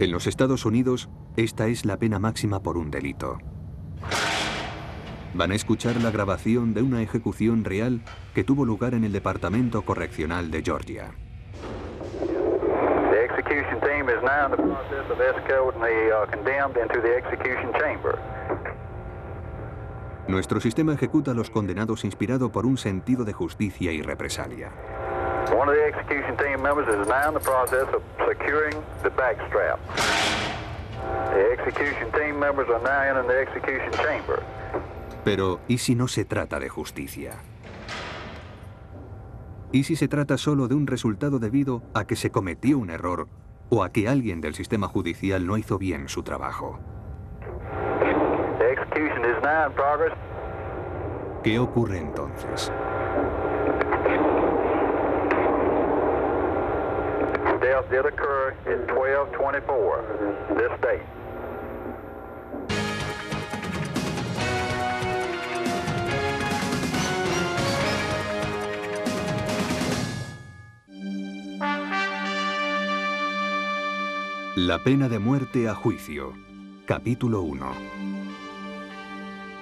En los Estados Unidos, esta es la pena máxima por un delito. Van a escuchar la grabación de una ejecución real que tuvo lugar en el Departamento Correccional de Georgia. The execution team is now in the process of escorting the condemned into the execution chamber. Nuestro sistema ejecuta a los condenados inspirado por un sentido de justicia y represalia. One of the execution team members is now in the process of securing the backstrap. The execution team members are now in the execution chamber. Pero, ¿y si no se trata de justicia? ¿Y si se trata solo de un resultado debido a que se cometió un error o a que alguien del sistema judicial no hizo bien su trabajo? The execution is now in progress. ¿Qué ocurre entonces? Death did occur in 12/24, this date. La pena de muerte a juicio. Capítulo 1.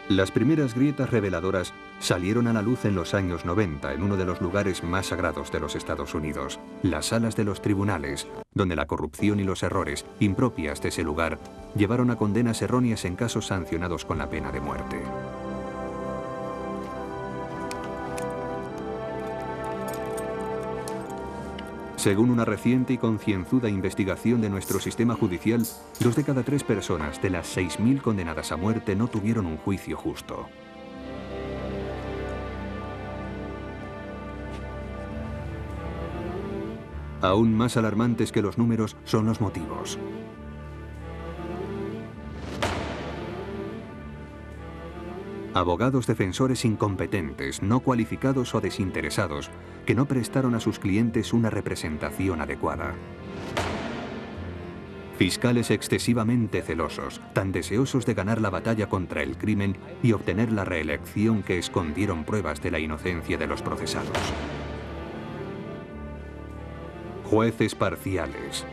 Las primeras grietas reveladoras salieron a la luz en los años 90 en uno de los lugares más sagrados de los Estados Unidos, las salas de los tribunales, donde la corrupción y los errores impropias de ese lugar llevaron a condenas erróneas en casos sancionados con la pena de muerte. Según una reciente y concienzuda investigación de nuestro sistema judicial, 2 de cada 3 personas de las 6.000 condenadas a muerte no tuvieron un juicio justo. Aún más alarmantes que los números son los motivos. Abogados defensores incompetentes, no cualificados o desinteresados, que no prestaron a sus clientes una representación adecuada. Fiscales excesivamente celosos, tan deseosos de ganar la batalla contra el crimen y obtener la reelección que escondieron pruebas de la inocencia de los procesados. Jueces parciales.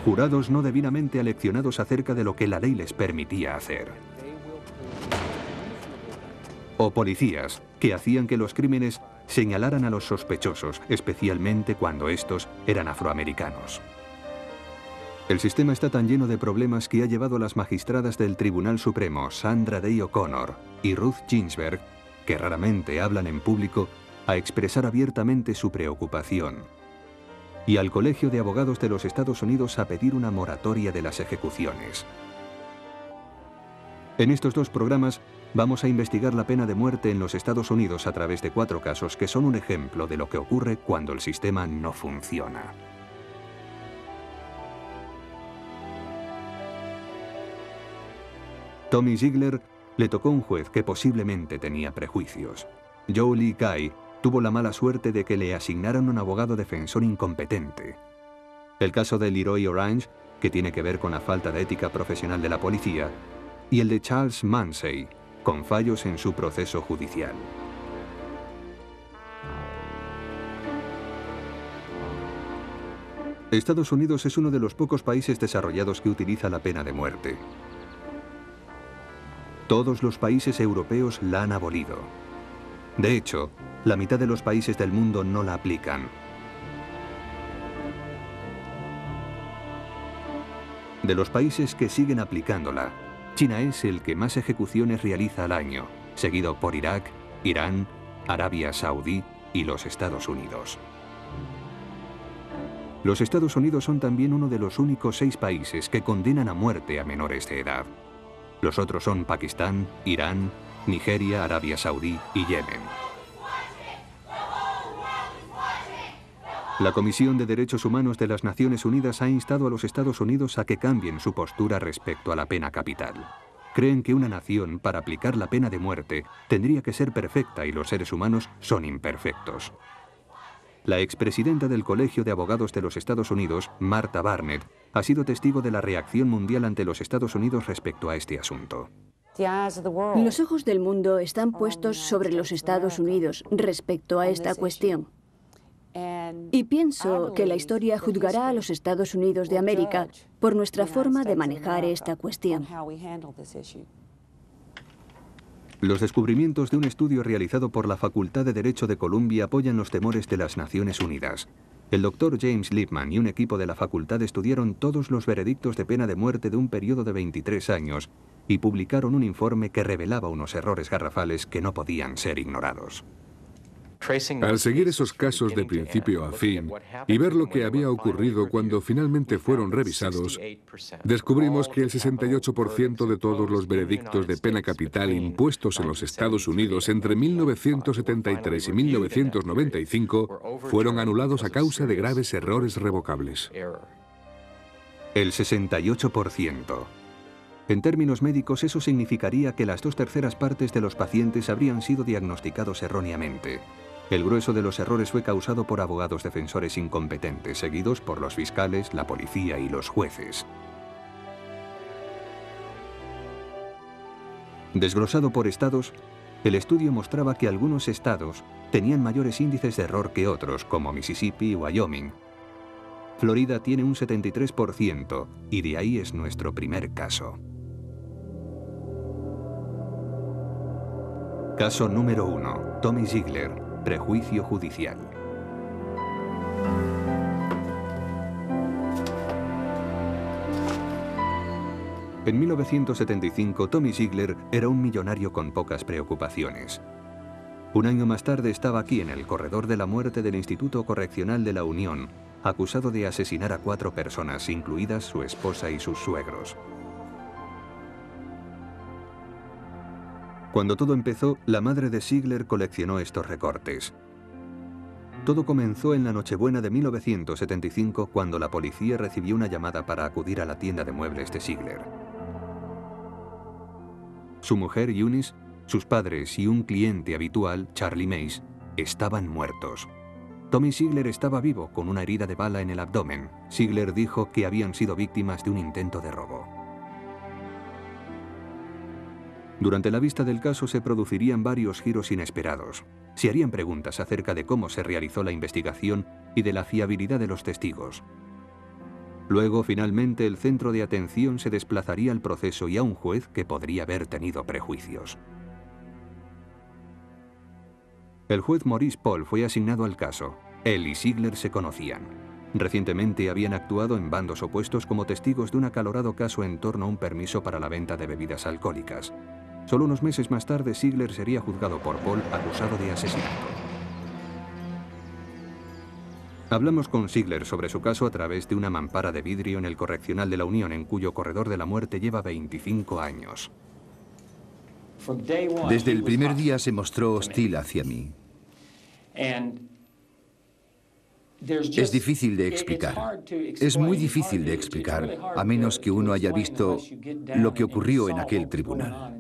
Jurados no debidamente aleccionados acerca de lo que la ley les permitía hacer. O policías que hacían que los crímenes señalaran a los sospechosos, especialmente cuando estos eran afroamericanos. El sistema está tan lleno de problemas que ha llevado a las magistradas del Tribunal Supremo, Sandra Day O'Connor y Ruth Ginsburg, que raramente hablan en público, a expresar abiertamente su preocupación, y al Colegio de Abogados de los Estados Unidos a pedir una moratoria de las ejecuciones. En estos 2 programas vamos a investigar la pena de muerte en los Estados Unidos a través de 4 casos que son un ejemplo de lo que ocurre cuando el sistema no funciona. Tommy Ziegler le tocó un juez que posiblemente tenía prejuicios. Joe Lee Kai tuvo la mala suerte de que le asignaran un abogado defensor incompetente. El caso de Leroy Orange, que tiene que ver con la falta de ética profesional de la policía, y el de Charles Mansey, con fallos en su proceso judicial. Estados Unidos es uno de los pocos países desarrollados que utiliza la pena de muerte. Todos los países europeos la han abolido. De hecho, la mitad de los países del mundo no la aplican. De los países que siguen aplicándola, China es el que más ejecuciones realiza al año, seguido por Irak, Irán, Arabia Saudí y los Estados Unidos. Los Estados Unidos son también uno de los únicos 6 países que condenan a muerte a menores de edad. Los otros son Pakistán, Irán, Nigeria, Arabia Saudí y Yemen. La Comisión de Derechos Humanos de las Naciones Unidas ha instado a los Estados Unidos a que cambien su postura respecto a la pena capital. Creen que una nación, para aplicar la pena de muerte, tendría que ser perfecta y los seres humanos son imperfectos. La expresidenta del Colegio de Abogados de los Estados Unidos, Martha Barnett, ha sido testigo de la reacción mundial ante los Estados Unidos respecto a este asunto. Los ojos del mundo están puestos sobre los Estados Unidos respecto a esta cuestión. Y pienso que la historia juzgará a los Estados Unidos de América por nuestra forma de manejar esta cuestión. Los descubrimientos de un estudio realizado por la Facultad de Derecho de Columbia apoyan los temores de las Naciones Unidas. El doctor James Lipman y un equipo de la facultad estudiaron todos los veredictos de pena de muerte de un periodo de 23 años y publicaron un informe que revelaba unos errores garrafales que no podían ser ignorados. Al seguir esos casos de principio a fin y ver lo que había ocurrido cuando finalmente fueron revisados, descubrimos que el 68% de todos los veredictos de pena capital impuestos en los Estados Unidos entre 1973 y 1995 fueron anulados a causa de graves errores revocables. El 68%. En términos médicos, eso significaría que las 2/3 partes de los pacientes habrían sido diagnosticados erróneamente. El grueso de los errores fue causado por abogados defensores incompetentes, seguidos por los fiscales, la policía y los jueces. Desglosado por estados, el estudio mostraba que algunos estados tenían mayores índices de error que otros, como Mississippi y Wyoming. Florida tiene un 73%, y de ahí es nuestro primer caso. Caso número 1. Tommy Ziegler. Prejuicio judicial. En 1975, Tommy Ziegler era un millonario con pocas preocupaciones. Un año más tarde estaba aquí en el corredor de la muerte del Instituto Correccional de la Unión, acusado de asesinar a 4 personas, incluidas su esposa y sus suegros. Cuando todo empezó, la madre de Ziegler coleccionó estos recortes. Todo comenzó en la Nochebuena de 1975, cuando la policía recibió una llamada para acudir a la tienda de muebles de Ziegler. Su mujer, Eunice, sus padres y un cliente habitual, Charlie Mays, estaban muertos. Tommy Ziegler estaba vivo, con una herida de bala en el abdomen. Ziegler dijo que habían sido víctimas de un intento de robo. Durante la vista del caso se producirían varios giros inesperados. Se harían preguntas acerca de cómo se realizó la investigación y de la fiabilidad de los testigos. Luego, finalmente, el centro de atención se desplazaría al proceso y a un juez que podría haber tenido prejuicios. El juez Maurice Paul fue asignado al caso. Él y Ziegler se conocían. Recientemente habían actuado en bandos opuestos como testigos de un acalorado caso en torno a un permiso para la venta de bebidas alcohólicas. Solo unos meses más tarde, Ziegler sería juzgado por Paul, acusado de asesinato. Hablamos con Ziegler sobre su caso a través de una mampara de vidrio en el Correccional de la Unión, en cuyo corredor de la muerte lleva 25 años. Desde el primer día se mostró hostil hacia mí. Es difícil de explicar. Es muy difícil de explicar, a menos que uno haya visto lo que ocurrió en aquel tribunal.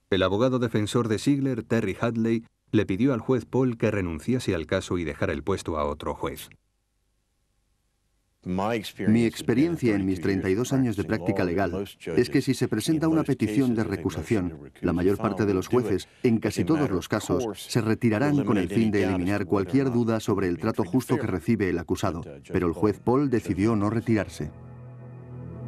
El abogado defensor de Ziegler, Terry Hadley, le pidió al juez Paul que renunciase al caso y dejara el puesto a otro juez. Mi experiencia en mis 32 años de práctica legal es que si se presenta una petición de recusación, la mayor parte de los jueces, en casi todos los casos, se retirarán con el fin de eliminar cualquier duda sobre el trato justo que recibe el acusado, pero el juez Paul decidió no retirarse.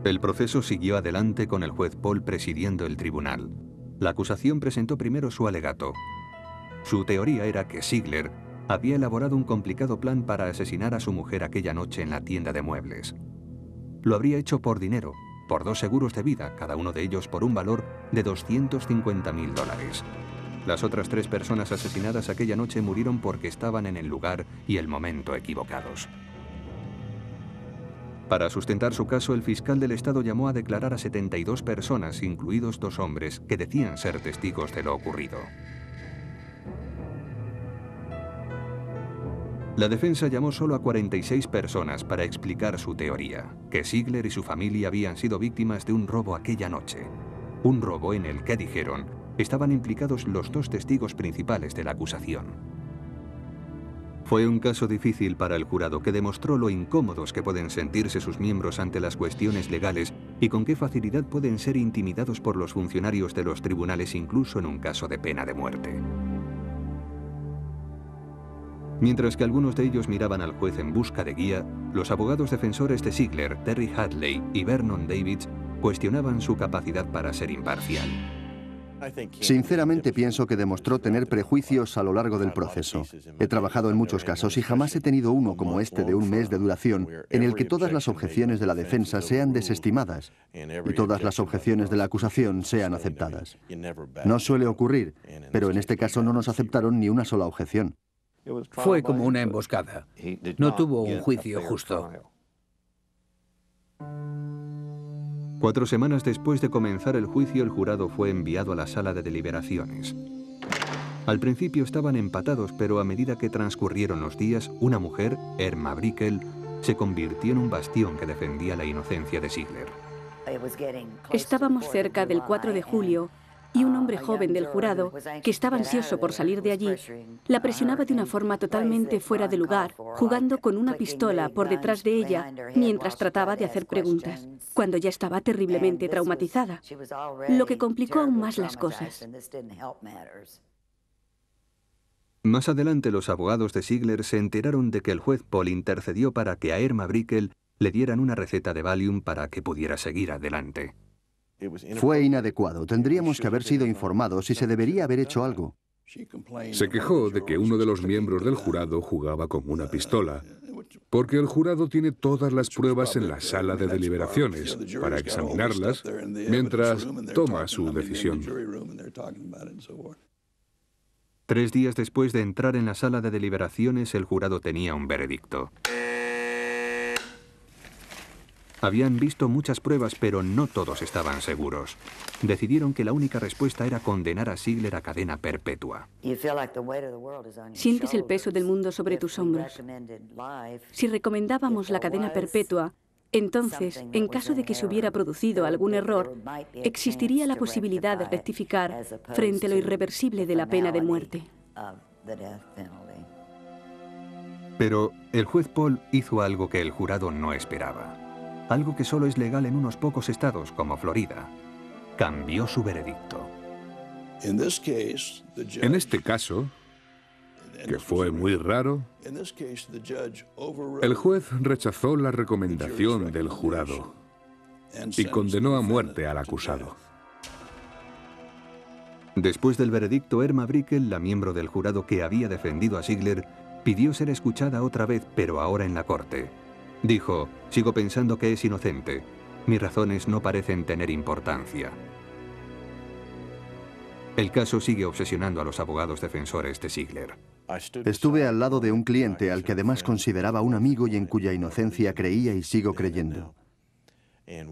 El proceso siguió adelante con el juez Paul presidiendo el tribunal. La acusación presentó primero su alegato. Su teoría era que Ziegler había elaborado un complicado plan para asesinar a su mujer aquella noche en la tienda de muebles. Lo habría hecho por dinero, por 2 seguros de vida, cada uno de ellos por un valor de $250.000. Las otras 3 personas asesinadas aquella noche murieron porque estaban en el lugar y el momento equivocados. Para sustentar su caso, el fiscal del estado llamó a declarar a 72 personas, incluidos 2 hombres, que decían ser testigos de lo ocurrido. La defensa llamó solo a 46 personas para explicar su teoría, que Ziegler y su familia habían sido víctimas de un robo aquella noche. Un robo en el que, dijeron, estaban implicados los 2 testigos principales de la acusación. Fue un caso difícil para el jurado, que demostró lo incómodos que pueden sentirse sus miembros ante las cuestiones legales y con qué facilidad pueden ser intimidados por los funcionarios de los tribunales, incluso en un caso de pena de muerte. Mientras que algunos de ellos miraban al juez en busca de guía, los abogados defensores de Ziegler, Terry Hadley y Vernon Davids cuestionaban su capacidad para ser imparcial. Sinceramente pienso que demostró tener prejuicios a lo largo del proceso. He trabajado en muchos casos y jamás he tenido uno como este de un mes de duración en el que todas las objeciones de la defensa sean desestimadas y todas las objeciones de la acusación sean aceptadas. No suele ocurrir, pero en este caso no nos aceptaron ni una sola objeción. Fue como una emboscada. No tuvo un juicio justo. 4 semanas después de comenzar el juicio, el jurado fue enviado a la sala de deliberaciones. Al principio estaban empatados, pero a medida que transcurrieron los días, una mujer, Irma Brickell, se convirtió en un bastión que defendía la inocencia de Ziegler. Estábamos cerca del 4 de julio y un hombre joven del jurado, que estaba ansioso por salir de allí, la presionaba de una forma totalmente fuera de lugar, jugando con una pistola por detrás de ella mientras trataba de hacer preguntas, cuando ya estaba terriblemente traumatizada, lo que complicó aún más las cosas. Más adelante, los abogados de Ziegler se enteraron de que el juez Paul intercedió para que a Irma Brickell le dieran una receta de Valium para que pudiera seguir adelante. Fue inadecuado. Tendríamos que haber sido informados y se debería haber hecho algo. Se quejó de que uno de los miembros del jurado jugaba con una pistola, porque el jurado tiene todas las pruebas en la sala de deliberaciones para examinarlas mientras toma su decisión. 3 días después de entrar en la sala de deliberaciones, el jurado tenía un veredicto. Habían visto muchas pruebas, pero no todos estaban seguros. Decidieron que la única respuesta era condenar a Ziegler a cadena perpetua. Sientes el peso del mundo sobre tus hombros. Si recomendábamos la cadena perpetua, entonces, en caso de que se hubiera producido algún error, existiría la posibilidad de rectificar frente a lo irreversible de la pena de muerte. Pero el juez Paul hizo algo que el jurado no esperaba. Algo que solo es legal en unos pocos estados, como Florida. Cambió su veredicto. En este caso, que fue muy raro, el juez rechazó la recomendación del jurado y condenó a muerte al acusado. Después del veredicto, Irma Brickell, la miembro del jurado que había defendido a Ziegler, pidió ser escuchada otra vez, pero ahora en la corte. Dijo: sigo pensando que es inocente. Mis razones no parecen tener importancia. El caso sigue obsesionando a los abogados defensores de Ziegler. Estuve al lado de un cliente al que además consideraba un amigo y en cuya inocencia creía y sigo creyendo.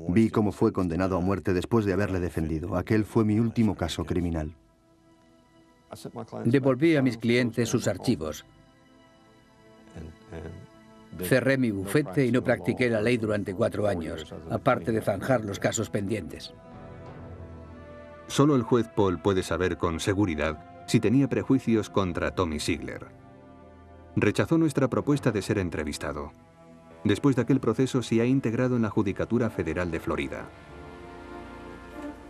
Vi cómo fue condenado a muerte después de haberle defendido. Aquel fue mi último caso criminal. Devolví a mis clientes sus archivos. Cerré mi bufete y no practiqué la ley durante 4 años, aparte de zanjar los casos pendientes. Solo el juez Paul puede saber con seguridad si tenía prejuicios contra Tommy Ziegler. Rechazó nuestra propuesta de ser entrevistado. Después de aquel proceso se ha integrado en la Judicatura Federal de Florida.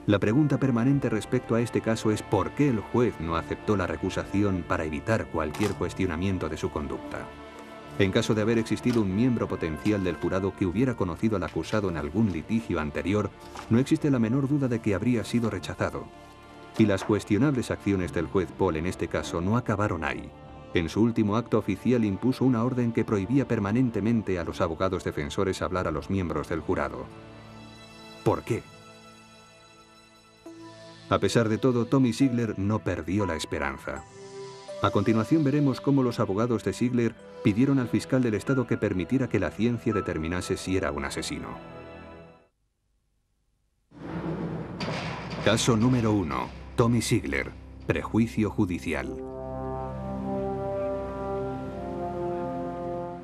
La pregunta permanente respecto a este caso es ¿por qué el juez no aceptó la recusación para evitar cualquier cuestionamiento de su conducta? En caso de haber existido un miembro potencial del jurado que hubiera conocido al acusado en algún litigio anterior, no existe la menor duda de que habría sido rechazado. Y las cuestionables acciones del juez Paul en este caso no acabaron ahí. En su último acto oficial impuso una orden que prohibía permanentemente a los abogados defensores hablar a los miembros del jurado. ¿Por qué? A pesar de todo, Tommy Ziegler no perdió la esperanza. A continuación veremos cómo los abogados de Ziegler pidieron al fiscal del estado que permitiera que la ciencia determinase si era un asesino. Caso número 1. Tommy Ziegler. Prejuicio judicial.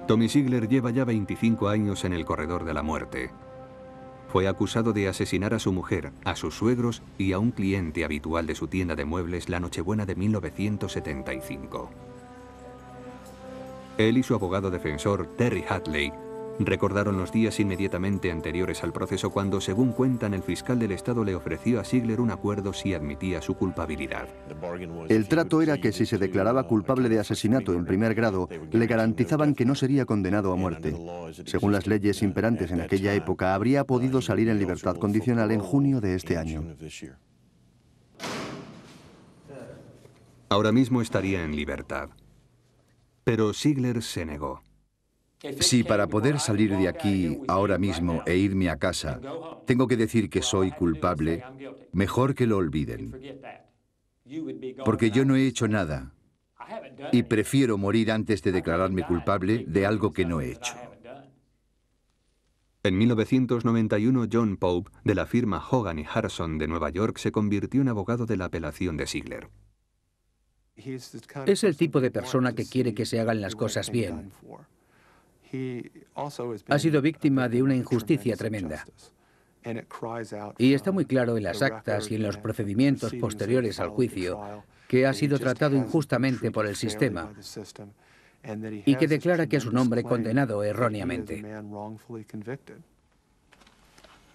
Tommy Ziegler lleva ya 25 años en el corredor de la muerte. Fue acusado de asesinar a su mujer, a sus suegros y a un cliente habitual de su tienda de muebles la Nochebuena de 1975. Él y su abogado defensor, Terry Hadley, Recordaron los días inmediatamente anteriores al proceso cuando, según cuentan, el fiscal del Estado le ofreció a Ziegler un acuerdo si admitía su culpabilidad. El trato era que si se declaraba culpable de asesinato en primer grado, le garantizaban que no sería condenado a muerte. Según las leyes imperantes en aquella época, habría podido salir en libertad condicional en junio de este año. Ahora mismo estaría en libertad. Pero Ziegler se negó. Si para poder salir de aquí ahora mismo e irme a casa, tengo que decir que soy culpable, mejor que lo olviden. Porque yo no he hecho nada y prefiero morir antes de declararme culpable de algo que no he hecho. En 1991, John Pope, de la firma Hogan y Harrison de Nueva York, se convirtió en abogado de la apelación de Ziegler. Es el tipo de persona que quiere que se hagan las cosas bien. Ha sido víctima de una injusticia tremenda. Y está muy claro en las actas y en los procedimientos posteriores al juicio que ha sido tratado injustamente por el sistema y que declara que es un hombre condenado erróneamente.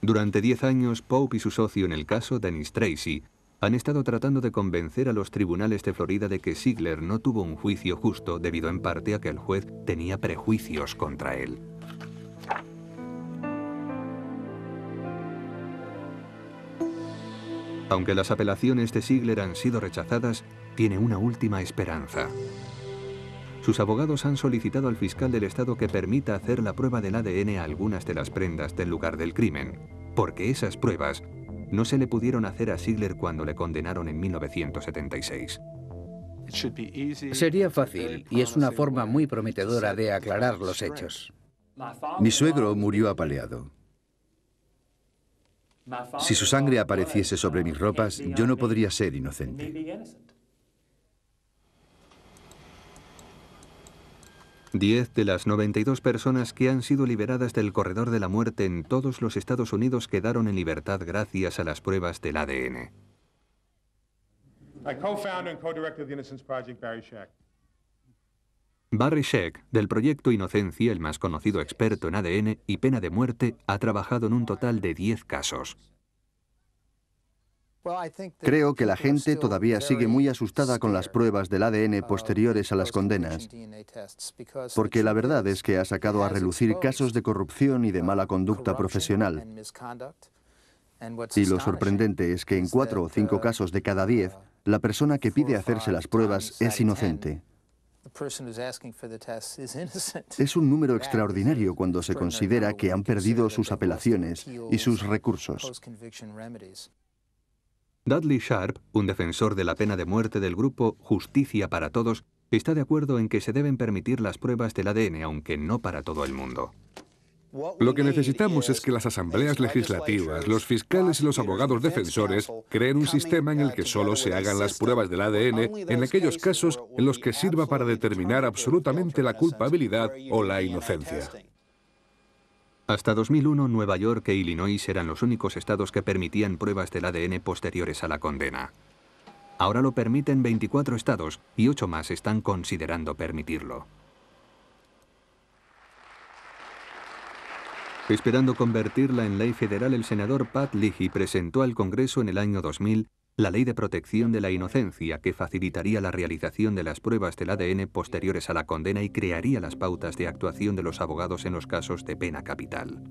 Durante 10 años, Pope y su socio en el caso, Dennis Tracy, han estado tratando de convencer a los tribunales de Florida de que Ziegler no tuvo un juicio justo debido en parte a que el juez tenía prejuicios contra él. Aunque las apelaciones de Ziegler han sido rechazadas, tiene una última esperanza. Sus abogados han solicitado al fiscal del Estado que permita hacer la prueba del ADN a algunas de las prendas del lugar del crimen, porque esas pruebas no se le pudieron hacer a Ziegler cuando le condenaron en 1976. Sería fácil y es una forma muy prometedora de aclarar los hechos. Mi suegro murió apaleado. Si su sangre apareciese sobre mis ropas, yo no podría ser inocente. 10 de las 92 personas que han sido liberadas del corredor de la muerte en todos los Estados Unidos quedaron en libertad gracias a las pruebas del ADN. Barry Scheck, del proyecto Inocencia, el más conocido experto en ADN y pena de muerte, ha trabajado en un total de 10 casos. Creo que la gente todavía sigue muy asustada con las pruebas del ADN posteriores a las condenas, porque la verdad es que ha sacado a relucir casos de corrupción y de mala conducta profesional. Y lo sorprendente es que en 4 o 5 casos de cada 10, la persona que pide hacerse las pruebas es inocente. Es un número extraordinario cuando se considera que han perdido sus apelaciones y sus recursos. Dudley Sharp, un defensor de la pena de muerte del grupo Justicia para Todos, está de acuerdo en que se deben permitir las pruebas del ADN, aunque no para todo el mundo. Lo que necesitamos es que las asambleas legislativas, los fiscales y los abogados defensores creen un sistema en el que solo se hagan las pruebas del ADN en aquellos casos en los que sirva para determinar absolutamente la culpabilidad o la inocencia. Hasta 2001, Nueva York e Illinois eran los únicos estados que permitían pruebas del ADN posteriores a la condena. Ahora lo permiten 24 estados y 8 más están considerando permitirlo. Esperando convertirla en ley federal, el senador Pat Leahy presentó al Congreso en el año 2000 la Ley de Protección de la Inocencia, que facilitaría la realización de las pruebas del ADN posteriores a la condena y crearía las pautas de actuación de los abogados en los casos de pena capital.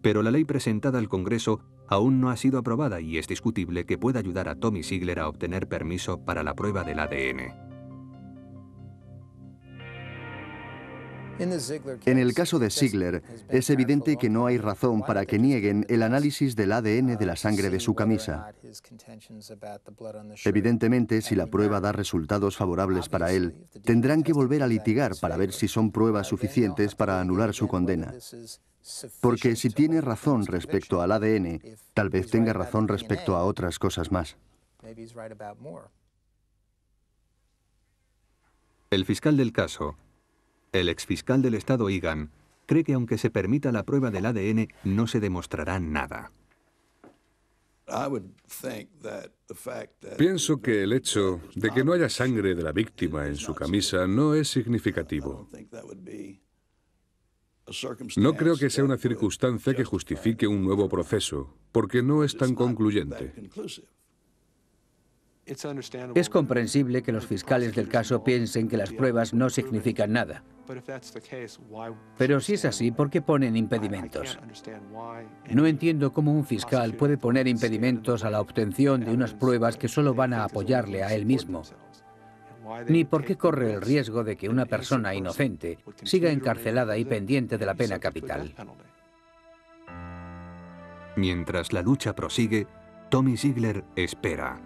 Pero la ley presentada al Congreso aún no ha sido aprobada y es discutible que pueda ayudar a Tommy Ziegler a obtener permiso para la prueba del ADN. En el caso de Ziegler, es evidente que no hay razón para que nieguen el análisis del ADN de la sangre de su camisa. Evidentemente, si la prueba da resultados favorables para él, tendrán que volver a litigar para ver si son pruebas suficientes para anular su condena. Porque si tiene razón respecto al ADN, tal vez tenga razón respecto a otras cosas más. El fiscal del caso, el exfiscal del estado Egan, cree que aunque se permita la prueba del ADN, no se demostrará nada. Pienso que el hecho de que no haya sangre de la víctima en su camisa no es significativo. No creo que sea una circunstancia que justifique un nuevo proceso, porque no es tan concluyente. Es comprensible que los fiscales del caso piensen que las pruebas no significan nada. Pero si es así, ¿por qué ponen impedimentos? No entiendo cómo un fiscal puede poner impedimentos a la obtención de unas pruebas que solo van a apoyarle a él mismo, ni por qué corre el riesgo de que una persona inocente siga encarcelada y pendiente de la pena capital. Mientras la lucha prosigue, Tommy Ziegler espera.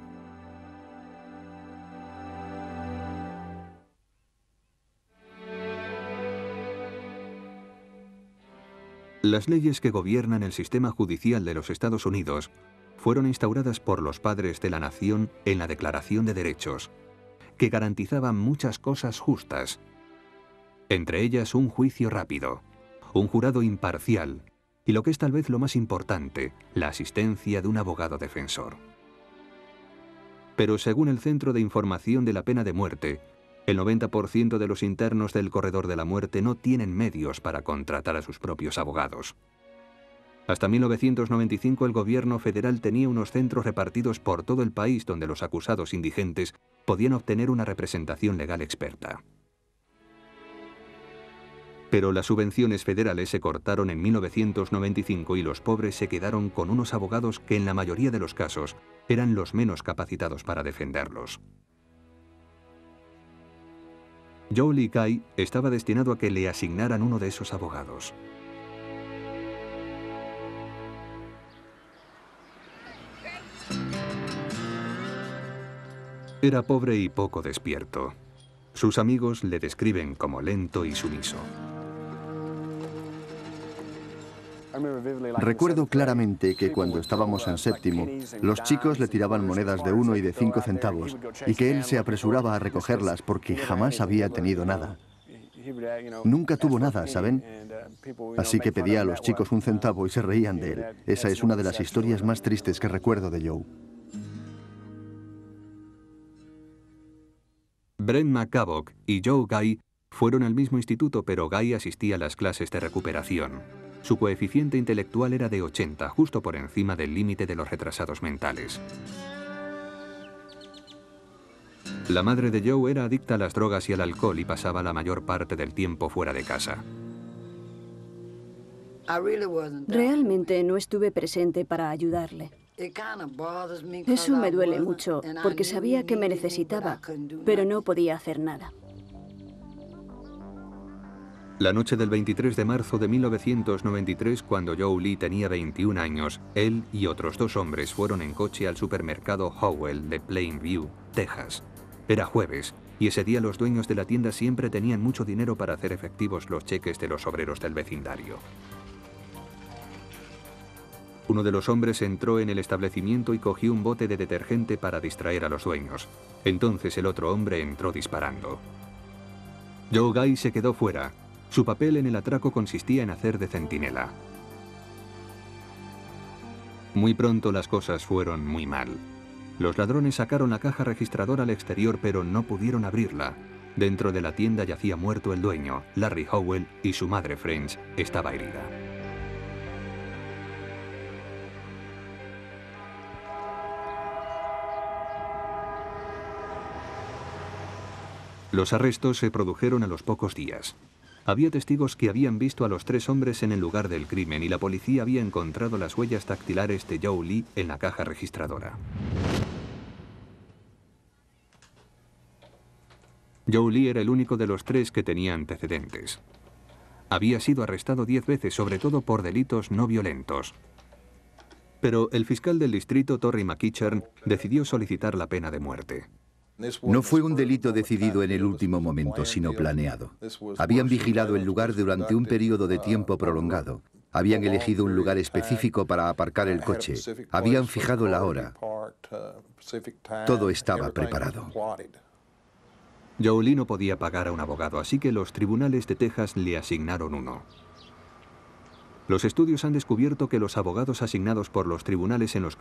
Las leyes que gobiernan el sistema judicial de los Estados Unidos fueron instauradas por los padres de la nación en la Declaración de Derechos, que garantizaban muchas cosas justas, entre ellas un juicio rápido, un jurado imparcial y, lo que es tal vez lo más importante, la asistencia de un abogado defensor. Pero según el Centro de Información de la Pena de Muerte, el 90% de los internos del corredor de la muerte no tienen medios para contratar a sus propios abogados. Hasta 1995 el gobierno federal tenía unos centros repartidos por todo el país donde los acusados indigentes podían obtener una representación legal experta. Pero las subvenciones federales se cortaron en 1995 y los pobres se quedaron con unos abogados que en la mayoría de los casos eran los menos capacitados para defenderlos. Joe Lee Kai estaba destinado a que le asignaran uno de esos abogados. Era pobre y poco despierto. Sus amigos le describen como lento y sumiso. Recuerdo claramente que cuando estábamos en séptimo, los chicos le tiraban monedas de 1 y de 5 centavos y que él se apresuraba a recogerlas porque jamás había tenido nada. Nunca tuvo nada, ¿saben? Así que pedía a los chicos 1 centavo y se reían de él. Esa es una de las historias más tristes que recuerdo de Joe. Brent McCabock y Joe Guy fueron al mismo instituto, pero Guy asistía a las clases de recuperación. Su coeficiente intelectual era de 80, justo por encima del límite de los retrasados mentales. La madre de Joe era adicta a las drogas y al alcohol y pasaba la mayor parte del tiempo fuera de casa. Realmente no estuve presente para ayudarle. Eso me duele mucho, porque sabía que me necesitaba, pero no podía hacer nada. La noche del 23 de marzo de 1993, cuando Joe Lee tenía 21 años, él y otros 2 hombres fueron en coche al supermercado Howell de Plainview, Texas. Era jueves, y ese día los dueños de la tienda siempre tenían mucho dinero para hacer efectivos los cheques de los obreros del vecindario. Uno de los hombres entró en el establecimiento y cogió un bote de detergente para distraer a los dueños. Entonces el otro hombre entró disparando. Joe Guy se quedó fuera. Su papel en el atraco consistía en hacer de centinela. Muy pronto las cosas fueron muy mal. Los ladrones sacaron la caja registradora al exterior, pero no pudieron abrirla. Dentro de la tienda yacía muerto el dueño, Larry Howell, y su madre French estaba herida. Los arrestos se produjeron a los pocos días. Había testigos que habían visto a los 3 hombres en el lugar del crimen y la policía había encontrado las huellas dactilares de Joe Lee en la caja registradora. Joe Lee era el único de los 3 que tenía antecedentes. Había sido arrestado 10 veces, sobre todo por delitos no violentos. Pero el fiscal del distrito, Torrey McEachern, decidió solicitar la pena de muerte. No fue un delito decidido en el último momento, sino planeado. Habían vigilado el lugar durante un periodo de tiempo prolongado. Habían elegido un lugar específico para aparcar el coche. Habían fijado la hora. Todo estaba preparado. Joe Lee no podía pagar a un abogado, así que los tribunales de Texas le asignaron uno. Los estudios han descubierto que los abogados asignados por los tribunales en los